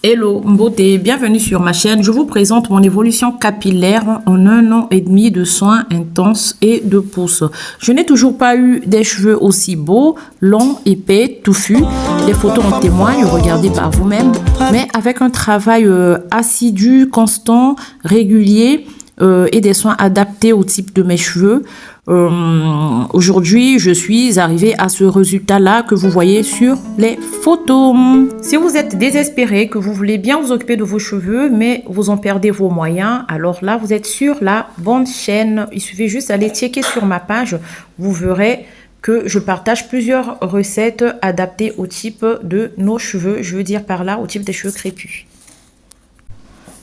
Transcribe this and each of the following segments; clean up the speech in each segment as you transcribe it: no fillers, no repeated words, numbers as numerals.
Hello, beauté, bienvenue sur ma chaîne. Je vous présente mon évolution capillaire en 1 an et demi de soins intenses et de pousse. Je n'ai toujours pas eu des cheveux aussi beaux, longs, épais, touffus. Les photos en témoignent, regardez par vous-même. Mais avec un travail assidu, constant, régulier et des soins adaptés au type de mes cheveux, aujourd'hui, je suis arrivée à ce résultat-là que vous voyez sur les photos. Si vous êtes désespéré, que vous voulez bien vous occuper de vos cheveux, mais vous en perdez vos moyens, alors là, vous êtes sur la bonne chaîne. Il suffit juste d'aller checker sur ma page. Vous verrez que je partage plusieurs recettes adaptées au type de nos cheveux. Je veux dire par là, au type des cheveux crépus.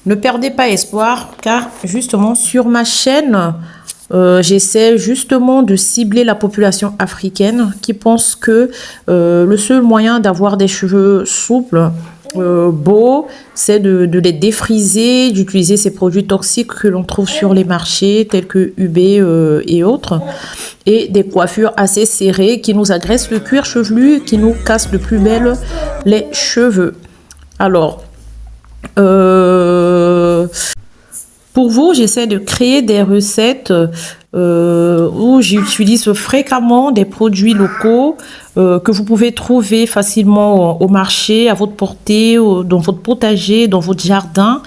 Ne perdez pas espoir, car justement, sur ma chaîne, j'essaie justement de cibler la population africaine qui pense que le seul moyen d'avoir des cheveux souples, beaux, c'est de les défriser, d'utiliser ces produits toxiques que l'on trouve sur les marchés tels que UB et autres, et des coiffures assez serrées qui nous agressent le cuir chevelu, qui nous cassent de plus belle les cheveux. Alors, pour vous, j'essaie de créer des recettes où j'utilise fréquemment des produits locaux que vous pouvez trouver facilement au marché, à votre portée, dans votre potager, dans votre jardin,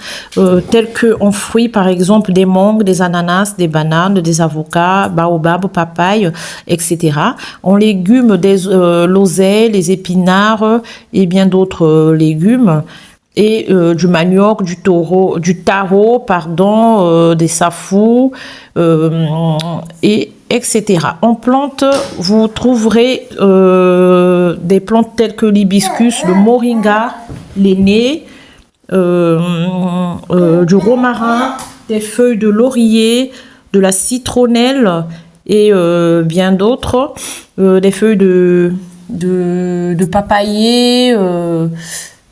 tels que en fruits, par exemple, des mangues, des ananas, des bananes, des avocats, baobab, papaye, etc. En légumes, des l'oseille, les épinards et bien d'autres légumes. Et du manioc, du taro, pardon, des safous, et etc. En plantes, vous trouverez des plantes telles que l'hibiscus, le moringa, l'aîné, du romarin, des feuilles de laurier, de la citronnelle et bien d'autres, des feuilles de papayer,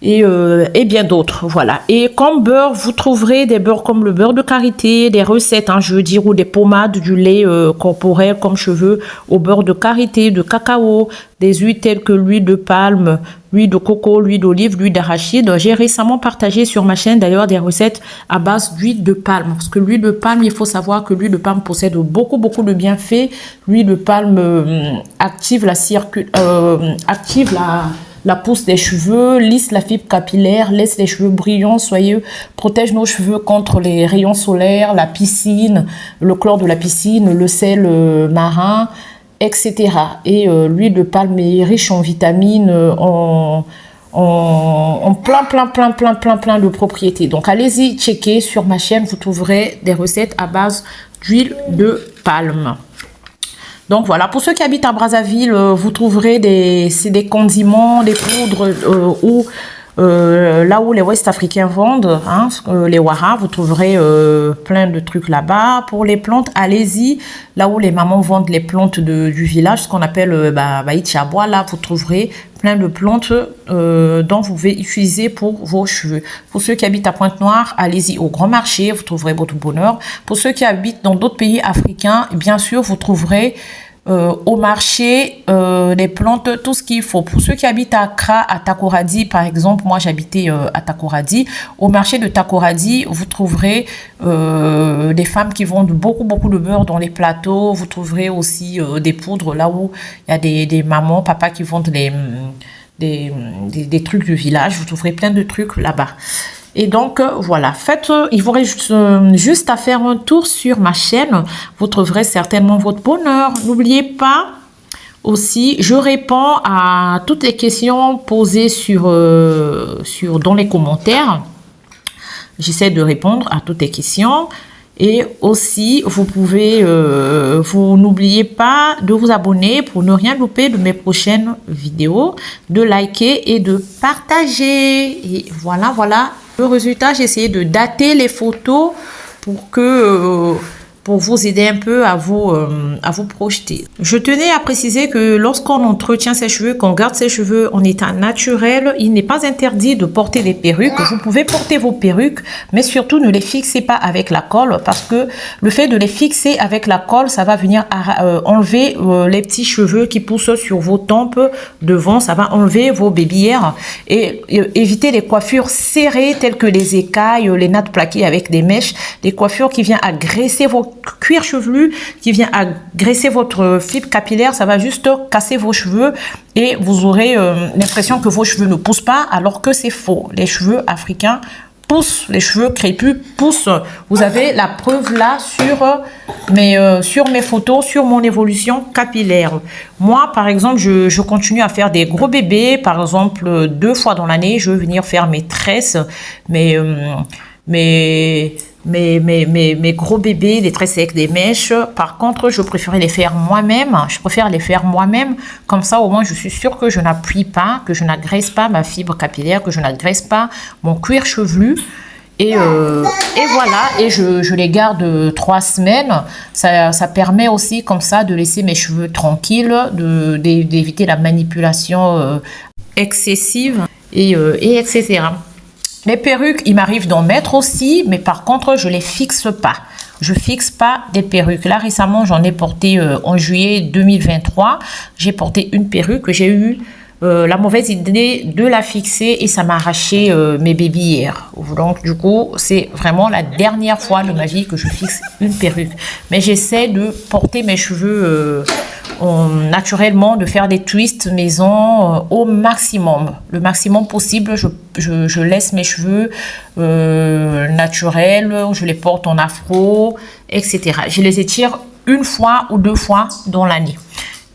et bien d'autres, voilà. Et comme beurre, vous trouverez des beurres comme le beurre de karité, des recettes, je veux dire, ou des pommades, du lait corporel comme cheveux au beurre de karité, de cacao, des huiles telles que l'huile de palme, l'huile de coco, l'huile d'olive, l'huile d'arachide. J'ai récemment partagé sur ma chaîne d'ailleurs des recettes à base d'huile de palme. Parce que l'huile de palme, il faut savoir que l'huile de palme possède beaucoup de bienfaits. L'huile de palme active la pousse des cheveux, lisse la fibre capillaire, laisse les cheveux brillants, soyeux, protège nos cheveux contre les rayons solaires, la piscine, le chlore de la piscine, le sel marin, etc. Et l'huile de palme est riche en vitamines, en plein de propriétés. Donc allez-y checker sur ma chaîne, vous trouverez des recettes à base d'huile de palme. Donc voilà, pour ceux qui habitent à Brazzaville, vous trouverez des condiments, des poudres là où les Ouest africains vendent, les Wara, vous trouverez plein de trucs là-bas. Pour les plantes, allez-y, là où les mamans vendent les plantes du village, ce qu'on appelle Baïtiabois, là vous trouverez plein de plantes dont vous pouvez utiliser pour vos cheveux. Pour ceux qui habitent à Pointe-Noire, allez-y au Grand Marché, vous trouverez votre bonheur. Pour ceux qui habitent dans d'autres pays africains, bien sûr, vous trouverez au marché les plantes, tout ce qu'il faut. Pour ceux qui habitent à Accra, à Takoradi, par exemple, moi j'habitais à Takoradi. Au marché de Takoradi, vous trouverez des femmes qui vendent beaucoup de beurre dans les plateaux. Vous trouverez aussi des poudres là où il y a des mamans, papas qui vendent des trucs du village. Vous trouverez plein de trucs là-bas. Et donc, voilà, il vous reste juste à faire un tour sur ma chaîne. Vous trouverez certainement votre bonheur. N'oubliez pas aussi, je réponds à toutes les questions posées dans les commentaires. J'essaie de répondre à toutes les questions. Et aussi, vous n'oubliez pas de vous abonner pour ne rien louper de mes prochaines vidéos, de liker et de partager. Et voilà. Le résultat, j'ai essayé de dater les photos pour que pour vous aider un peu à vous projeter. Je tenais à préciser que lorsqu'on entretient ses cheveux, qu'on garde ses cheveux en état naturel, il n'est pas interdit de porter des perruques. Vous pouvez porter vos perruques, mais surtout ne les fixez pas avec la colle, parce que le fait de les fixer avec la colle, ça va venir enlever les petits cheveux qui poussent sur vos tempes devant, ça va enlever vos baby hairs et éviter les coiffures serrées telles que les écailles, les nattes plaquées avec des mèches, des coiffures qui viennent agresser vos cuir chevelu, qui vient agresser votre fibre capillaire. Ça va juste casser vos cheveux et vous aurez l'impression que vos cheveux ne poussent pas, alors que c'est faux. Les cheveux africains poussent, les cheveux crépus poussent. Vous avez la preuve là sur mes photos, sur mon évolution capillaire. Moi, par exemple, je continue à faire des gros bébés. Par exemple, 2 fois dans l'année, je veux venir faire mes tresses, mes gros bébés, des tresses avec des mèches. Par contre, je préfère les faire moi-même. Comme ça, au moins, je suis sûre que je n'appuie pas, que je n'agresse pas ma fibre capillaire, que je n'agresse pas mon cuir chevelu. Et voilà, et je les garde 3 semaines. Ça permet aussi comme ça de laisser mes cheveux tranquilles, d'éviter la manipulation excessive et etc. Les perruques, il m'arrive d'en mettre aussi, mais par contre, je les fixe pas. Je fixe pas des perruques. Là, récemment, j'en ai porté en juillet 2023. J'ai porté une perruque. J'ai eu la mauvaise idée de la fixer et ça m'a arraché mes baby hairs. Donc, du coup, c'est vraiment la dernière fois de ma vie que je fixe une perruque. Mais j'essaie de porter mes cheveux naturellement, de faire des twists maison au maximum. Le maximum possible, je laisse mes cheveux naturels, je les porte en afro, etc. Je les étire 1 fois ou 2 fois dans l'année.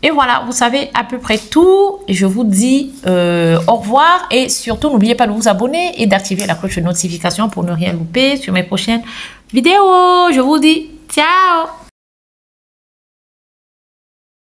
Et voilà, vous savez à peu près tout. Je vous dis au revoir et surtout, n'oubliez pas de vous abonner et d'activer la cloche de notification pour ne rien louper sur mes prochaines vidéos. Je vous dis ciao!